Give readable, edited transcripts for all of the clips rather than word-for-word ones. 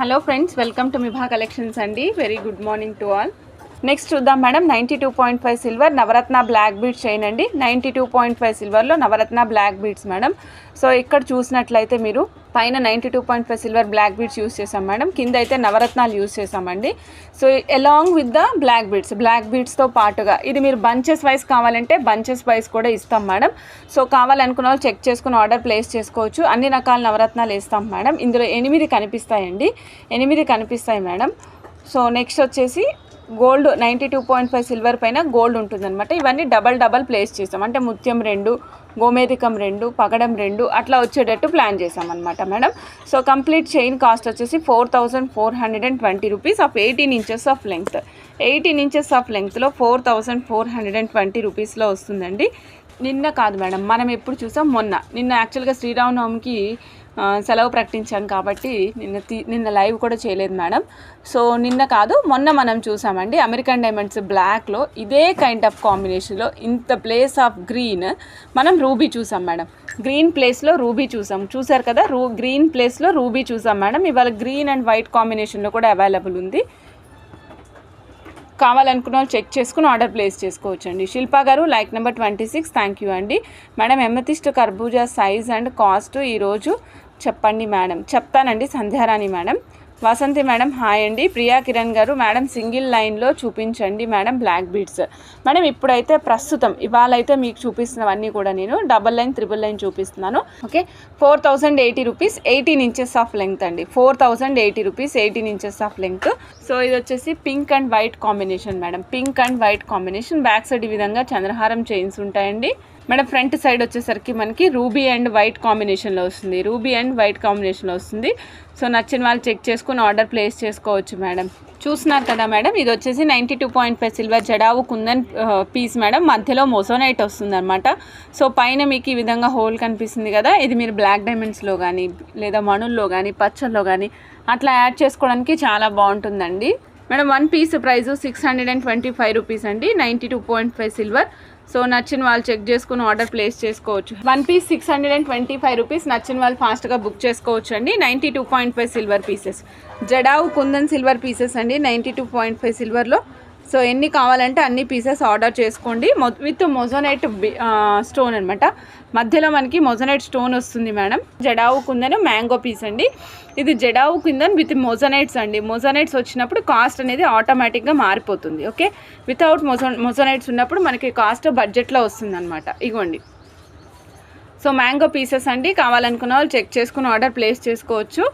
Hello friends, welcome to మిభా collections అండి. Very good morning to all. Next చూద్దాం madam. 92.5 silver navaratna black beads chain అండి. 92.5 సిల్వర్లో navaratna black beads madam. So ఇక్కడ చూసినట్లయితే మీరు పైన 92.5 సిల్వర్ బ్లాక్ బీడ్స్ యూస్ చేసాం మేడం. కింద అయితే నవరత్నాలు యూస్ చేసామండి. So along with the black బీడ్స్తో పాటుగా ఇది మీరు బంచెస్ వైజ్ కావాలంటే బంచెస్ వైజ్ కూడా ఇస్తాం మేడం. సో కావాలనుకున్న వాళ్ళు చెక్ చేసుకుని ఆర్డర్ ప్లేస్ చేసుకోవచ్చు. అన్ని రకాల నవరత్నాలు ఇస్తాం మేడం. ఇందులో 8 కనిపిస్తాయండి, 8 కనిపిస్తాయి మేడం. సో నెక్స్ట్ వచ్చేసి గోల్డ్ 92.5 సిల్వర్ పైన గోల్డ్ ఉంటుందన్నమాట. ఇవన్నీ డబల్ ప్లేస్ చేసాం, అంటే ముత్యం 2, గోమేధికం 2, పగడం 2 అట్లా వచ్చేటట్టు ప్లాన్ చేసామన్నమాట madam. So complete chain cost వచ్చేసి 4420 rupees of 18 inches of length. 18 inches of లెంగ్త్లో 4420 రూపీస్లో వస్తుందండి. నిన్న కాదు మేడం, మనం ఎప్పుడు చూసాం నిన్న యాక్చువల్గా శ్రీరామనవమికి సెలవు ప్రకటించాను కాబట్టి నిన్న లైవ్ కూడా చేయలేదు మేడం. సో నిన్న కాదు మొన్న మనం చూసామండి. అమెరికన్ డైమండ్స్ బ్లాక్లో ఇదే కైండ్ ఆఫ్ కాంబినేషన్లో ఇంత ప్లేస్ ఆఫ్ గ్రీన్ మనం రూబీ చూసాం మేడం. గ్రీన్ ప్లేస్లో రూబీ చూసారు కదా, గ్రీన్ ప్లేస్లో రూబీ చూసాం మేడం. ఇవాళ గ్రీన్ అండ్ వైట్ కాంబినేషన్లో కూడా అవైలబుల్ ఉంది. కావాలనుకున్న వాళ్ళు చెక్ చేసుకుని ఆర్డర్ ప్లేస్ చేసుకోవచ్చు అండి. శిల్పా గారు లైక్ నెంబర్ 26, థ్యాంక్ యూ అండి. మేడం ఎమతిస్ట్ కర్బూజా సైజ్ అండ్ కాస్ట్ ఈరోజు చెప్పండి మేడం. చెప్తానండి. Sandhyarani madam. Vasanthi madam hi అండి. ప్రియా కిరణ్ గారు మేడం సింగిల్ లైన్లో చూపించండి మేడం బ్లాక్ బీడ్స్. మేడం ఇప్పుడైతే ప్రస్తుతం ఇవాళ అయితే మీకు చూపిస్తున్నవన్నీ కూడా నేను డబల్ లైన్, త్రిబుల్ లైన్ చూపిస్తున్నాను. Okay, 4080 rupees 18 inches of length అండి. 4080 rupees 18 inches of length. So ఇది వచ్చేసి pink and white combination madam. Pink and white combination. Back side ఈ విధంగా చంద్రహారం చైన్స్ ఉంటాయండి మేడం. ఫ్రంట్ సైడ్ వచ్చేసరికి మనకి రూబీ అండ్ వైట్ కాంబినేషన్లో వస్తుంది. సో నచ్చిన వాళ్ళు చెక్ చేసుకుని ఆర్డర్ ప్లేస్ చేసుకోవచ్చు మేడం. చూస్తున్నారు కదా మేడం, ఇది వచ్చేసి 92.5 silver jadau kundan piece madam. మధ్యలో మొజోనైట్ వస్తుంది అనమాట. సో పైన మీకు ఈ విధంగా హోల్ కనిపిస్తుంది కదా, ఇది మీరు బ్లాక్ డైమండ్స్లో కానీ లేదా మణుల్లో కానీ పచ్చల్లో కానీ అట్లా యాడ్ చేసుకోవడానికి చాలా బాగుంటుందండి మేడం. 1 పీస్ ప్రైస్ 625 రూపీస్ అండి. 92.5 సిల్వర్. సో నచ్చిన వాళ్ళు చెక్ చేసుకుని ఆర్డర్ ప్లేస్ చేసుకోవచ్చు. 1 పీస్ 625 రూపీస్. నచ్చిన వాళ్ళు ఫాస్ట్గా బుక్ చేసుకోవచ్చు అండి. 92.5 silver pieces, jadau kundan silver pieces అండి. 92.5 సిల్వర్లో. సో ఎన్ని కావాలంటే అన్ని పీసెస్ ఆర్డర్ చేసుకోండి. విత్ మొజోనైట్ స్టోన్ అనమాట. మధ్యలో మనకి మొజోనైట్ స్టోన్ వస్తుంది madam. Jadau kundan mango piece అండి. ఇది జడావు కుందన్ విత్ మొజోనైట్స్ అండి. మొజోనైట్స్ వచ్చినప్పుడు కాస్ట్ అనేది ఆటోమేటిక్గా మారిపోతుంది. ఓకే, వితౌట్ మొజోనైట్స్ ఉన్నప్పుడు మనకి కాస్ట్ బడ్జెట్లో వస్తుంది అనమాట. ఇగోండి. సో మ్యాంగో పీసెస్ అండి. కావాలనుకున్న వాళ్ళు చెక్ చేసుకుని ఆర్డర్ ప్లేస్ చేసుకోవచ్చు.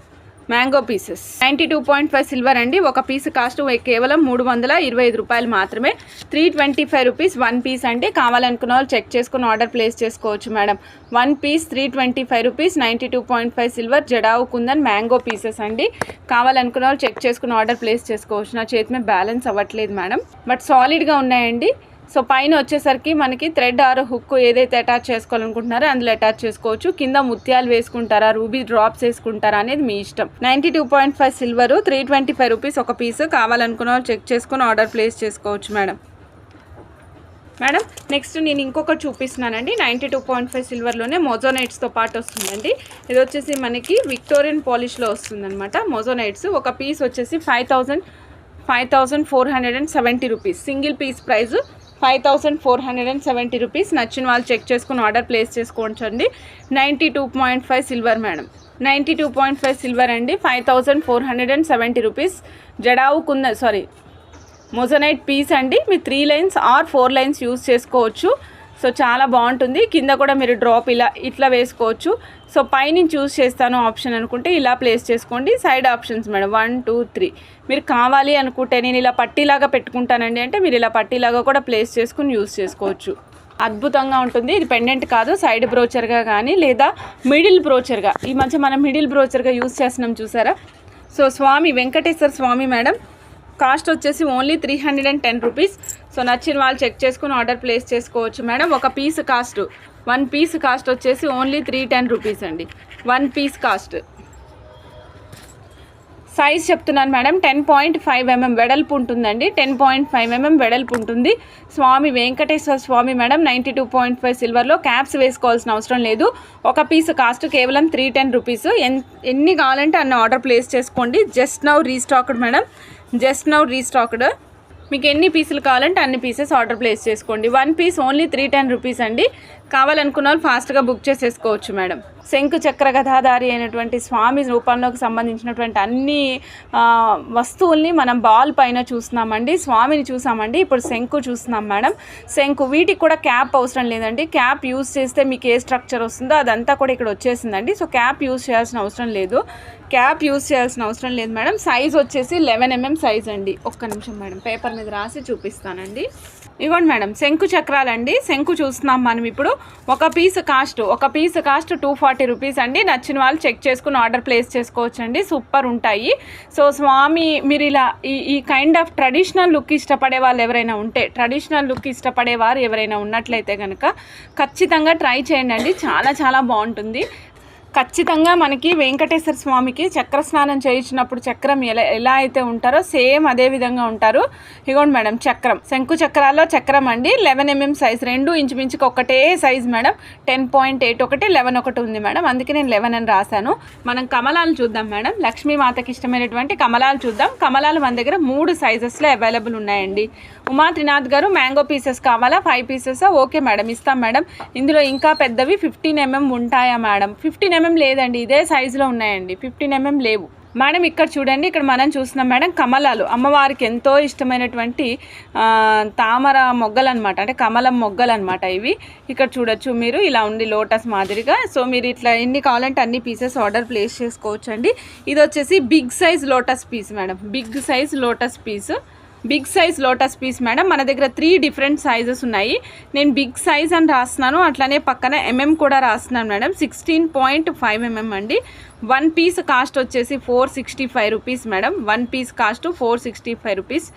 మ్యాంగో పీసెస్ 92.5 సిల్వర్ అండి. ఒక పీస్ కాస్ట్ కేవలం 325 రూపాయలు మాత్రమే. 325 రూపీస్ 1 పీస్ అండి. కావాలనుకున్న వాళ్ళు చెక్ చేసుకుని ఆర్డర్ ప్లేస్ చేసుకోవచ్చు madam. 1 piece 325 rupees. 92.5 silver jadau kundan mango pieces అండి. కావాలనుకున్న వాళ్ళు చెక్ చేసుకుని ఆర్డర్ ప్లేస్ చేసుకోవచ్చు. నా చేతి మీద బ్యాలెన్స్ అవ్వట్లేదు మేడం, బట్ సాలిడ్గా ఉన్నాయండి. సో పైన వచ్చేసరికి మనకి థ్రెడ్ ఆర్ హుక్ ఏదైతే అటాచ్ చేసుకోవాలనుకుంటున్నారో అందులో అటాచ్ చేసుకోవచ్చు. కింద ముత్యాలు వేసుకుంటారా, రూబీ డ్రాప్స్ వేసుకుంటారా అనేది మీ ఇష్టం. 92.5 సిల్వర్ 325 రూపీస్ ఒక పీస్. కావాలనుకున్న వాళ్ళు చెక్ చేసుకుని ఆర్డర్ ప్లేస్ చేసుకోవచ్చు మేడం. నెక్స్ట్ నేను ఇంకొకటి చూపిస్తున్నానండి. 92.5 సిల్వర్లోనే మొజోనైట్స్తో పాటు వస్తుందండి. ఇది వచ్చేసి మనకి విక్టోరియన్ పాలిష్లో వస్తుందన్నమాట. మొజోనైట్స్ ఒక పీస్ వచ్చేసి 5470 rupees. Single piece price 5470 rupees. నచ్చిన వాళ్ళు చెక్ చేసుకుని ఆర్డర్ ప్లేస్ చేసుకోవచ్చు అండి. 92.5 సిల్వర్ మేడం. 92.5 సిల్వర్ అండి. 5470 రూపీస్. జడావు మొజోనైట్ పీస్ అండి. మీరు 3 లైన్స్ ఆర్ 4 లైన్స్ యూస్ చేసుకోవచ్చు. సో చాలా బాగుంటుంది. కింద కూడా మీరు డ్రాప్ ఇట్లా వేసుకోవచ్చు. సో పైనుంచి యూస్ చేస్తాను ఆప్షన్ అనుకుంటే ఇలా ప్లేస్ చేసుకోండి. Side options madam 1 2 3. మీరు కావాలి అనుకుంటే నేను ఇలా పట్టీలాగా పెట్టుకుంటానండి అంటే మీరు ఇలా పట్టీలాగా కూడా ప్లేస్ చేసుకుని యూస్ చేసుకోవచ్చు. అద్భుతంగా ఉంటుంది. ఇది పెండెంట్ కాదు, సైడ్ బ్రోచర్గా కానీ లేదా మిడిల్ బ్రోచర్గా. ఈ మధ్య మనం మిడిల్ బ్రోచర్గా యూస్ చేస్తున్నాం చూసారా. సో స్వామి వెంకటేశ్వర స్వామి మేడం. కాస్ట్ వచ్చేసి ఓన్లీ 310 రూపీస్. సో నచ్చిన వాళ్ళు చెక్ చేసుకుని ఆర్డర్ ప్లేస్ చేసుకోవచ్చు మేడం. ఒక పీస్ కాస్ట్ 1 పీస్ కాస్ట్ వచ్చేసి ఓన్లీ 310 రూపీస్ అండి. 1 పీస్ కాస్ట్ సైజ్ చెప్తున్నాను మేడం, 10.5 mm వెడల్పు ఉంటుందండి. 10.5 mm వెడల్పు ఉంటుంది. స్వామి వెంకటేశ్వర స్వామి మేడం 92.5 సిల్వర్లో. క్యాప్స్ వేసుకోవాల్సిన అవసరం లేదు. ఒక పీస్ కాస్ట్ కేవలం 310 రూపీస్. ఎన్ని కావాలంటే అన్ని ఆర్డర్ ప్లేస్ చేసుకోండి. Just now restocked madam, just now restocked. మీకు ఎన్ని పీసులు కావాలంటే అన్ని పీసెస్ ఆర్డర్ ప్లేస్ చేసుకోండి. 1 పీస్ ఓన్లీ 310 రూపీస్ అండి. కావాలనుకున్న వాళ్ళు ఫాస్ట్గా బుక్ చేసేసుకోవచ్చు మేడం. శంకు చక్ర గదాధారి అయినటువంటి స్వామి రూపంలోకి సంబంధించినటువంటి అన్ని వస్తువుల్ని మనం బాల్ పైన చూస్తున్నామండి. స్వామిని చూసామండి, ఇప్పుడు శంకు చూస్తున్నాం మేడం. శంకు వీటికి కూడా క్యాప్ అవసరం లేదండి. క్యాప్ యూజ్ చేస్తే మీకు ఏ స్ట్రక్చర్ వస్తుందో అదంతా కూడా ఇక్కడ వచ్చేసిందండి. సో క్యాప్ యూజ్ చేయాల్సిన అవసరం లేదు, క్యాప్ యూజ్ చేయాల్సిన అవసరం లేదు మేడం. సైజ్ వచ్చేసి 11 mm సైజ్ అండి. ఒక్క నిమిషం మేడం, పేపర్ మీద రాసి చూపిస్తానండి. ఇవ్వండి మేడం, శంకు చక్రాలండి. శంకు చూస్తున్నాం మనం ఇప్పుడు. ఒక పీస్ కాస్ట్ 240 రూపీస్ అండి. నచ్చిన వాళ్ళు చెక్ చేసుకుని ఆర్డర్ ప్లేస్ చేసుకోవచ్చు అండి. సూపర్ ఉంటాయి. సో స్వామి మీరు ఇలా ఈ కైండ్ ఆఫ్ ట్రెడిషనల్ లుక్ ఇష్టపడే వాళ్ళు ఎవరైనా ఉంటే, ట్రెడిషనల్ లుక్ ఇష్టపడేవారు ఎవరైనా ఉన్నట్లయితే కనుక ఖచ్చితంగా ట్రై చేయండి అండి. చాలా చాలా బాగుంటుంది. ఖచ్చితంగా మనకి వెంకటేశ్వర స్వామికి చక్ర స్నానం చేయించినప్పుడు చక్రం ఎలా అయితే ఉంటారో సేమ్ అదే విధంగా ఉంటారు. ఇగోండి మేడం చక్రం, శంకు చక్రాల్లో చక్రం అండి. 11 mm సైజ్, రెండు ఇంచుమించుకి ఒకటే సైజ్ మేడం. 10.8 ఒకటి, 11 ఒకటి ఉంది మేడం, అందుకే నేను 11 అని రాశాను. మనం కమలాలు చూద్దాం మేడం. లక్ష్మీమాతకి ఇష్టమైనటువంటి కమలాలు చూద్దాం. కమలాలు మన దగ్గర 3 సైజెస్లో అవైలబుల్ ఉన్నాయండి. ఉమా త్రినాథ్ గారు మ్యాంగో పీసెస్ కావాలా? 5 పీసెస్ ఓకే మేడం, ఇస్తాం మేడం. ఇందులో ఇంకా పెద్దవి 15 mm ఉంటాయా మేడం? 15 mm లేదండి, ఇదే సైజులో ఉన్నాయండి. 15 mm లేవు మేడం. ఇక్కడ చూడండి, ఇక్కడ మనం చూస్తున్నాం మేడం కమలాలు. అమ్మవారికి ఎంతో ఇష్టమైనటువంటి తామర మొగ్గలు అనమాట, అంటే కమలం మొగ్గలు అనమాట ఇవి. ఇక్కడ చూడొచ్చు మీరు, ఇలా ఉంది లోటస్ మాదిరిగా. సో మీరు ఇట్లా ఎన్ని కావాలంటే అన్ని పీసెస్ ఆర్డర్ ప్లేస్ చేసుకోవచ్చు అండి. ఇది వచ్చేసి big size lotus piece madam, big size lotus piece, big size lotus piece madam. మన దగ్గర 3 డిఫరెంట్ సైజెస్ ఉన్నాయి. నేను బిగ్ సైజ్ అని రాస్తున్నాను, అట్లానే పక్కన MM కూడా రాస్తున్నాను మేడం. 16.5 mm అండి. 1 పీస్ కాస్ట్ వచ్చేసి 465 rupees madam. 1 piece cost 465 rupees.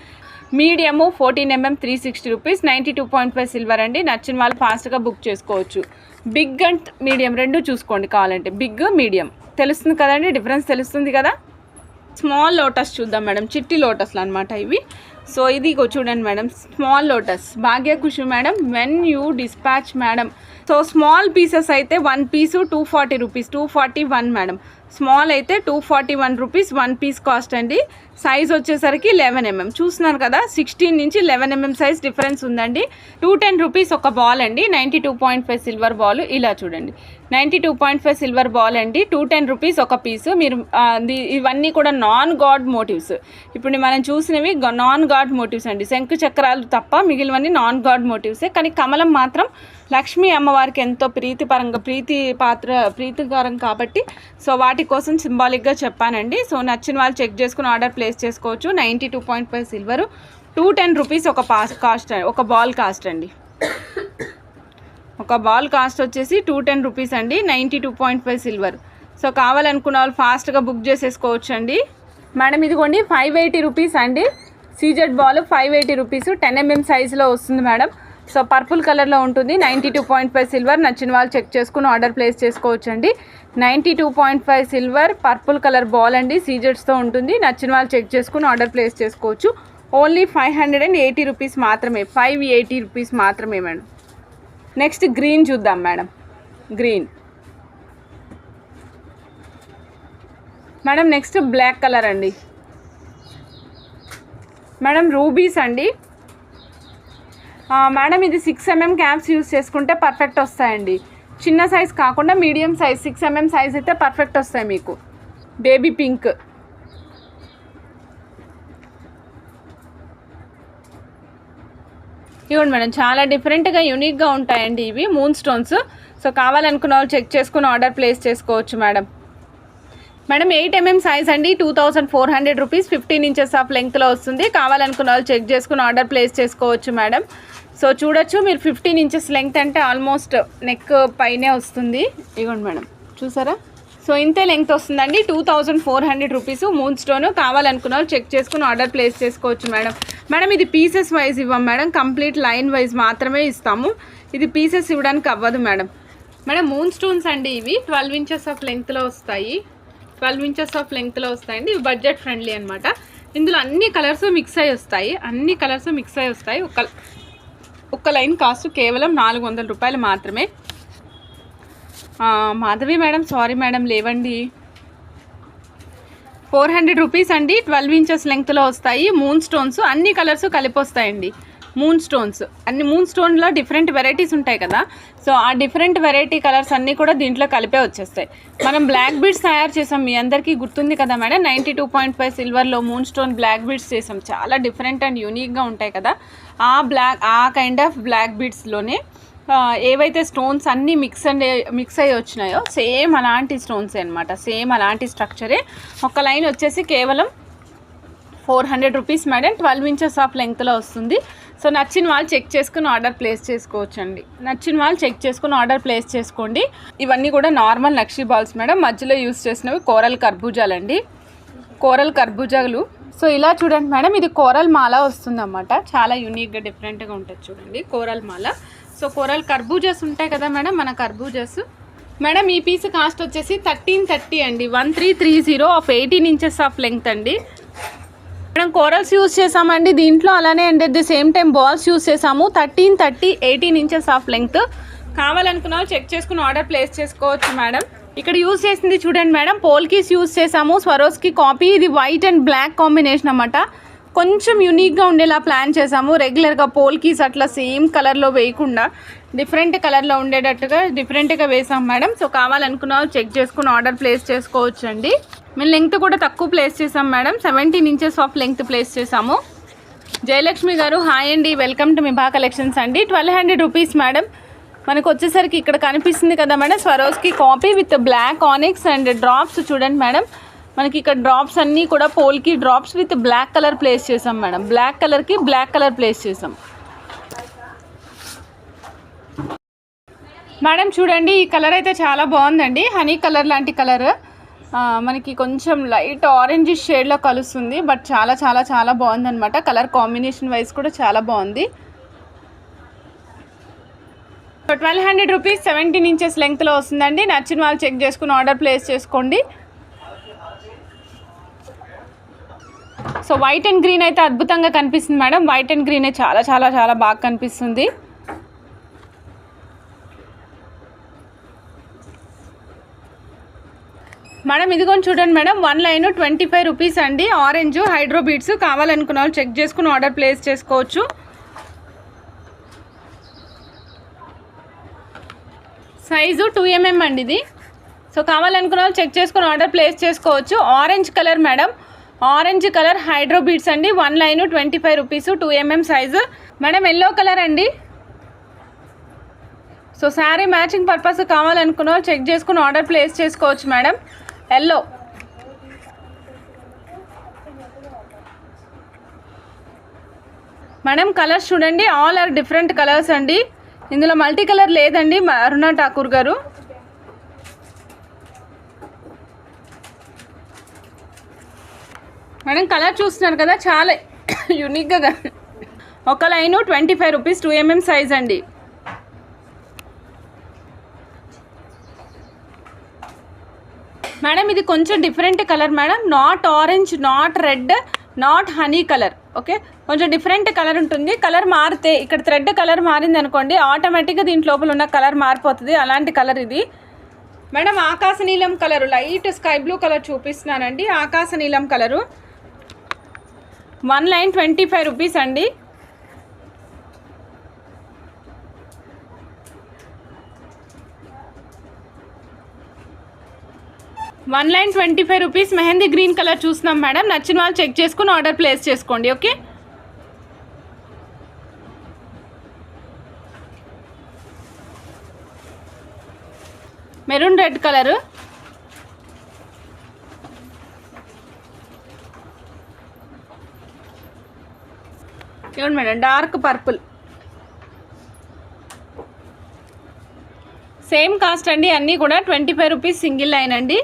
Medium 14 mm 360 rupees. 92.5 silver అండి. నచ్చిన వాళ్ళు ఫాస్ట్గా బుక్ చేసుకోవచ్చు. బిగ్ అండ్ మీడియం రెండు చూసుకోండి కావాలంటే. బిగ్ మీడియం తెలుస్తుంది కదండి, డిఫరెన్స్ తెలుస్తుంది కదా. స్మాల్ లోటస్ చూద్దాం మేడం, చిట్టి లోటస్లు అనమాట ఇవి. సో ఇది చూడండి madam, small lotus Bhagya Khushi madam, when you dispatch madam. So small pieces అయితే 1 పీసు 240 రూపీస్, 241 మేడం. స్మాల్ అయితే 241 రూపీస్ 1 పీస్ కాస్ట్ అండి. సైజ్ వచ్చేసరికి 11 mm చూస్తున్నారు కదా, 16 నుంచి 11 mm సైజ్ డిఫరెన్స్ ఉందండి. 210 రూపీస్ ఒక బాల్ అండి. 92.5 సిల్వర్ బాల్, ఇలా చూడండి 92.5 సిల్వర్ బాల్ అండి. 210 రూపీస్ ఒక పీసు. మీరు ఇవన్నీ కూడా నాన్ గాడ్ మోటివ్స్. ఇప్పుడు మనం చూసినవి నాన్ గాడ్ మోటివ్స్ అండి. శంకు చక్రాలు తప్ప మిగిలినవన్నీ నాన్ గాడ్ మోటివ్సే. కానీ కమలం మాత్రం లక్ష్మీ అమ్మవారికి ఎంతో ప్రీతికరం కాబట్టి సో వాటి కోసం సింబాలిక్గా చెప్పానండి. సో నచ్చిన వాళ్ళు చెక్ చేసుకుని ఆర్డర్ ప్లేస్ చేసుకోవచ్చు. 92.5 సిల్వరు, 210 రూపీస్ ఒక కాస్ట్, ఒక బాల్ కాస్ట్ అండి. ఒక బాల్ కాస్ట్ వచ్చేసి 210 రూపీస్ అండి. 92.5 సిల్వర్. సో కావాలనుకున్న వాళ్ళు ఫాస్ట్గా బుక్ చేసేసుకోవచ్చు అండి మేడం. ఇదిగోండి 580 రూపీస్ అండి. సీజెడ్ బాల్ 580 రూపీస్, 10 mm సైజులో వస్తుంది మేడం. సో పర్పుల్ కలర్లో ఉంటుంది. 92.5 సిల్వర్. నచ్చిన వాళ్ళు చెక్ చేసుకుని ఆర్డర్ ప్లేస్ చేసుకోవచ్చు అండి. 92.5 సిల్వర్ పర్పుల్ కలర్ బాల్ అండి, సీజెడ్స్తో ఉంటుంది. నచ్చిన వాళ్ళు చెక్ చేసుకుని ఆర్డర్ ప్లేస్ చేసుకోవచ్చు. ఓన్లీ 580 రూపీస్ మాత్రమే, 580 రూపీస్ మాత్రమే మేడం. నెక్స్ట్ గ్రీన్ చూద్దాం madam. Green madam. Next black colour అండి మేడం. రూబీస్ అండి మేడం. ఇది 6 mm క్యాప్స్ యూజ్ చేసుకుంటే పర్ఫెక్ట్ వస్తాయండి. చిన్న సైజ్ కాకుండా మీడియం సైజ్ 6 mm సైజ్ అయితే పర్ఫెక్ట్ వస్తాయి మీకు. బేబీ పింక్, ఇవ్వండి మేడం, చాలా డిఫరెంట్గా యూనిక్గా ఉంటాయండి ఇవి మూన్ స్టోన్స్. సో కావాలనుకున్న వాళ్ళు చెక్ చేసుకుని ఆర్డర్ ప్లేస్ చేసుకోవచ్చు మేడం. మేడం 8 mm సైజ్ అండి, 2400 రూపీస్, 15 ఇంచెస్ ఆఫ్ లెంగ్త్లో వస్తుంది. కావాలనుకున్న వాళ్ళు చెక్ చేసుకుని ఆర్డర్ ప్లేస్ చేసుకోవచ్చు మేడం. సో చూడొచ్చు మీరు, 15 ఇంచెస్ లెంగ్త్ అంటే ఆల్మోస్ట్ నెక్ పైనే వస్తుంది. ఇవ్వండి మేడం, చూసారా. సో ఇంతే లెంగ్త్ వస్తుందండి. 2400 రూపీస్ మూన్ స్టోన్. కావాలనుకున్న వాళ్ళు చెక్ చేసుకుని ఆర్డర్ ప్లేస్ చేసుకోవచ్చు మేడం. మేడం ఇది పీసెస్ వైజ్ ఇవ్వం మేడం, కంప్లీట్ లైన్ వైజ్ మాత్రమే ఇస్తాము. ఇది పీసెస్ ఇవ్వడానికి అవ్వదు మేడం. మేడం మూన్ స్టోన్స్ అండి ఇవి 12 ఇంచెస్ ఆఫ్ లెంగ్త్లో వస్తాయి. 12 ఇంచెస్ ఆఫ్ లెంగ్త్లో వస్తాయండి. ఇవి బడ్జెట్ ఫ్రెండ్లీ అనమాట. ఇందులో అన్ని కలర్స్ మిక్స్ అయ్యి వస్తాయి. ఒక్క లైన్ కాస్ట్ కేవలం 400 రూపాయలు మాత్రమే. మాధవి మేడం సారీ మేడం లేవండి. 400 రూపీస్ అండి. 12 ఇంచెస్ లెంగ్త్లో వస్తాయి. మూన్ స్టోన్స్ అన్ని కలర్స్ కలిపి వస్తాయండి. మూన్ స్టోన్లో డిఫరెంట్ వెరైటీస్ ఉంటాయి కదా, సో ఆ డిఫరెంట్ వెరైటీ కలర్స్ అన్నీ కూడా దీంట్లో కలిపే వచ్చేస్తాయి. మనం బ్లాక్ బీడ్స్ తయారు చేసాం, మీ అందరికీ గుర్తుంది కదా మేడం. 92.5 సిల్వర్లో మూన్ స్టోన్ బ్లాక్ బీడ్స్ చేసాం. చాలా డిఫరెంట్ అండ్ యూనిక్గా ఉంటాయి కదా. ఆ కైండ్ ఆఫ్ బ్లాక్ బీడ్స్లోనే ఏవైతే స్టోన్స్ అన్నీ మిక్స్ అయ్యి వచ్చినాయో సేమ్ అలాంటి స్టోన్స్ అనమాట. సేమ్ అలాంటి స్ట్రక్చరే. ఒక లైన్ వచ్చేసి కేవలం 400 రూపీస్ మేడం. 12 ఇంచెస్ ఆఫ్ లెంగ్త్లో వస్తుంది. సో నచ్చిన వాళ్ళు చెక్ చేసుకుని ఆర్డర్ ప్లేస్ చేసుకోవచ్చండి. చేసుకోండి. ఇవన్నీ కూడా నార్మల్ నక్షి బాల్స్ మేడం. మధ్యలో యూస్ చేసినవి కోరల్ కర్బూజాలండి. కోరల్ కర్బూజాలు. సో ఇలా చూడండి మేడం, ఇది కోరల్ మాల వస్తుందన్నమాట. చాలా యూనిక్గా డిఫరెంట్గా ఉంటుంది చూడండి కోరల్ మాల. సో కోరల్ కర్బూజాస్ ఉంటాయి కదా మేడం, మన కర్బూజాస్ మేడం. ఈ పీస్ కాస్ట్ వచ్చేసి 1330 అండి. 1330 ఆఫ్ 18 ఇంచెస్ ఆఫ్ లెంగ్త్ అండి. మనం కోరల్స్ యూజ్ చేసామండి దీంట్లో, అలానే and at the same time balls use చేసాము. 1330 18 ఇంచెస్ ఆఫ్ లెంగ్త్. కావాలనుకున్నా చెక్ చేసుకుని ఆర్డర్ ప్లేస్ చేసుకోవచ్చు మేడం. ఇక్కడ యూజ్ చేసింది చూడండి మేడం, పోల్కీస్ యూజ్ చేసాము. Swarovski copy. ఇది వైట్ అండ్ బ్లాక్ కాంబినేషన్ అన్నమాట. కొంచెం యూనిక్గా ఉండేలా ప్లాన్ చేసాము. రెగ్యులర్గా పోల్కీస్ అట్లా సేమ్ కలర్లో వేయకుండా డిఫరెంట్ కలర్లో ఉండేటట్టుగా డిఫరెంట్గా వేసాం మేడం. సో కావాలనుకున్నా చెక్ చేసుకుని ఆర్డర్ ప్లేస్ చేసుకోవచ్చు అండి. మేము లెంగ్త్ కూడా తక్కువ ప్లేస్ చేసాం madam. 17 inches of length place చేసాము. జయలక్ష్మి గారు హాయ్ అండి, వెల్కమ్ టు మిభా కలెక్షన్స్ అండి. 1200 రూపీస్ మేడం. మనకు వచ్చేసరికి ఇక్కడ కనిపిస్తుంది కదా madam, Swarovski copy with black onyx and drops. చూడండి మేడం, మనకి ఇక్కడ డ్రాప్స్ అన్నీ కూడా polki drops with black colour place చేసాం మేడం. బ్లాక్ కలర్కి బ్లాక్ కలర్ ప్లేస్ చేసాం మేడం. చూడండి ఈ కలర్ అయితే చాలా బాగుందండి. హనీ కలర్ లాంటి కలర్ మనకి కొంచెం లైట్ ఆరెంజ్ షేడ్లో కలుస్తుంది, బట్ చాలా చాలా చాలా బాగుందన్నమాట. కలర్ కాంబినేషన్ వైజ్ కూడా చాలా బాగుంది. 1200 రూపీస్ 17 ఇంచెస్ లెంగ్త్లో వస్తుందండి. నచ్చిన వాళ్ళు చెక్ చేసుకుని ఆర్డర్ ప్లేస్ చేసుకోండి. సో వైట్ అండ్ గ్రీన్ అయితే అద్భుతంగా కనిపిస్తుంది మేడం. వైట్ అండ్ గ్రీన్ చాలా చాలా చాలా బాగా కనిపిస్తుంది. మేడం ఇదిగోని చూడండి మేడం, 1 లైన్ 25 రూపీస్ అండి. Orange hydro beads. కావాలనుకున్న వాళ్ళు చెక్ చేసుకుని ఆర్డర్ ప్లేస్ చేసుకోవచ్చు. సైజు 2mm అండి ఇది. సో కావాలనుకున్న వాళ్ళు చెక్ చేసుకుని ఆర్డర్ ప్లేస్ చేసుకోవచ్చు. Orange colour madam, orange colour hydro beads అండి. 1 line 25 rupees, 2mm size madam. Yellow colour అండి. సో శారీ మ్యాచింగ్ పర్పస్ కావాలనుకున్న వాళ్ళు చెక్ చేసుకుని ఆర్డర్ ప్లేస్ చేసుకోవచ్చు మేడం. Yellow madam. కలర్స్ చూడండి, ఆల్ ఆర్ డిఫరెంట్ కలర్స్ అండి. ఇందులో మల్టీ కలర్ లేదండి అరుణ ఠాకూర్ గారు. మేడం కలర్ చూస్తున్నారు కదా, చాలా యూనిక్గా. ఒక లైను 25 రూపీస్, 2mm సైజ్ అండి. మేడం ఇది కొంచెం different colour madam. Not orange, not red, not honey colour. Okay, కొంచెం డిఫరెంట్ కలర్ ఉంటుంది. కలర్ మారితే ఇక్కడ థ్రెడ్ కలర్ మారింది అనుకోండి, ఆటోమేటిక్గా దీని లోపల ఉన్న కలర్ మారిపోతుంది. అలాంటి కలర్ ఇది మేడం. ఆకాశ నీలం colour, light sky blue colour చూపిస్తున్నానండి. ఆకాశ నీలం కలరు. 1 లైన్ 25 రూపీస్ అండి. One line 25 rupees. Mehndi green colour చూస్తున్నాం మేడం. నచ్చిన వాళ్ళు చెక్ చేసుకుని ఆర్డర్ ప్లేస్ చేసుకోండి. Okay, maroon red colour. ఇవ్వండి madam, dark purple. Same cost అండి, అన్నీ కూడా 25 రూపీస్ సింగిల్ లైన్ అండి.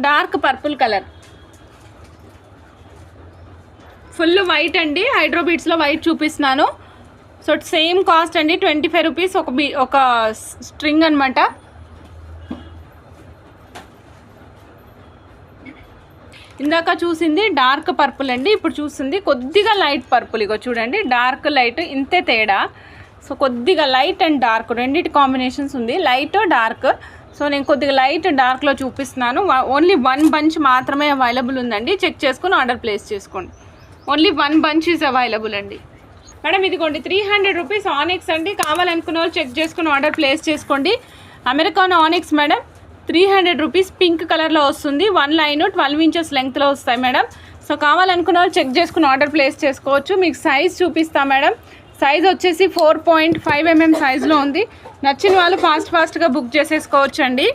Dark purple colour, full white అండి. హైడ్రో బీడ్స్లో వైట్ చూపిస్తున్నాను. సో సేమ్ కాస్ట్ అండి, 25 రూపీస్ ఒక స్ట్రింగ్ అనమాట. ఇందాక చూసింది డార్క్ పర్పుల్ అండి, ఇప్పుడు చూస్తుంది కొద్దిగా లైట్ పర్పుల్. ఇగో చూడండి, డార్క్ లైట్ ఇంతే తేడా. సో కొద్దిగా లైట్ అండ్ డార్క్ రెండింటి కాంబినేషన్స్ ఉంది, లైట్ డార్క్. సో నేను కొద్దిగా లైట్ డార్క్లో చూపిస్తున్నాను. ఓన్లీ 1 బంచ్ మాత్రమే అవైలబుల్ ఉందండి, చెక్ చేసుకుని ఆర్డర్ ప్లేస్ చేసుకోండి. ఓన్లీ 1 బంచ్ ఈజ్ అవైలబుల్ అండి. మేడం ఇదిగోండి 300 రూపీస్ ఆనిక్స్ అండి, కావాలనుకున్న వాళ్ళు చెక్ చేసుకుని ఆర్డర్ ప్లేస్ చేసుకోండి. American onyx madam 300 rupees, pink కలర్లో వస్తుంది. 1 లైన్ 12 ఇంచెస్ లెంగ్త్లో వస్తాయి మేడం. సో కావాలనుకున్న వాళ్ళు చెక్ చేసుకుని ఆర్డర్ ప్లేస్ చేసుకోవచ్చు. మీకు సైజ్ చూపిస్తా మేడం. సైజ్ వచ్చేసి 4.5 mm సైజులో ఉంది. నచ్చిన వాళ్ళు ఫాస్ట్గా బుక్ చేసేసుకోవచ్చు అండి.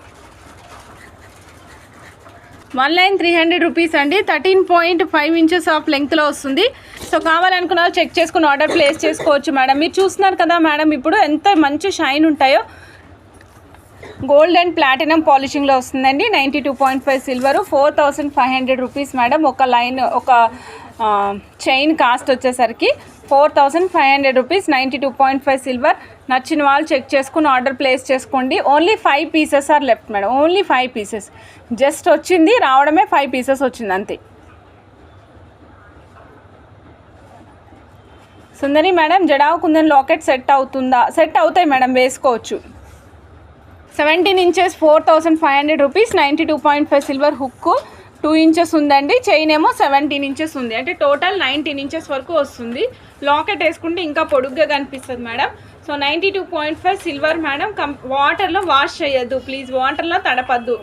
1 లైన్ 300 రూపీస్ అండి, 13.5 ఇంచెస్ ఆఫ్ లెంగ్త్లో వస్తుంది. సో కావాలనుకున్న వాళ్ళు చెక్ చేసుకుని ఆర్డర్ ప్లేస్ చేసుకోవచ్చు మేడం. మీరు చూస్తున్నారు కదా మేడం, ఇప్పుడు ఎంత మంచి షైన్ ఉంటాయో. గోల్డ్ అండ్ ప్లాటినం పాలిషింగ్లో వస్తుందండి. 92.5 సిల్వరు, 4500 రూపీస్ మేడం. ఒక లైన్ ఒక చైన్ కాస్ట్ వచ్చేసరికి 4500 రూపీస్, 92.5 సిల్వర్. నచ్చిన వాళ్ళు చెక్ చేసుకుని ఆర్డర్ ప్లేస్ చేసుకోండి. Only 5 pieces are left madam, only 5 pieces just వచ్చింది, రావడమే 5 పీసెస్ వచ్చింది అంతే. Sundari madam jadau kundan locket set అవుతుందా? సెట్ అవుతాయి మేడం, వేసుకోవచ్చు. 17 inches 4500 rupees, 92.5 silver hook, 2 inches ఉందండి. చైన్ ఏమో 17 ఇంచెస్ ఉంది, అంటే టోటల్ 19 ఇంచెస్ వరకు వస్తుంది. లాకెట్ వేసుకుంటే ఇంకా పొడుగ్గా కనిపిస్తుంది మేడం. So 92.5 silver madam. వాటర్లో వాష్ చేయొద్దు ప్లీజ్, వాటర్లో తడపద్దు.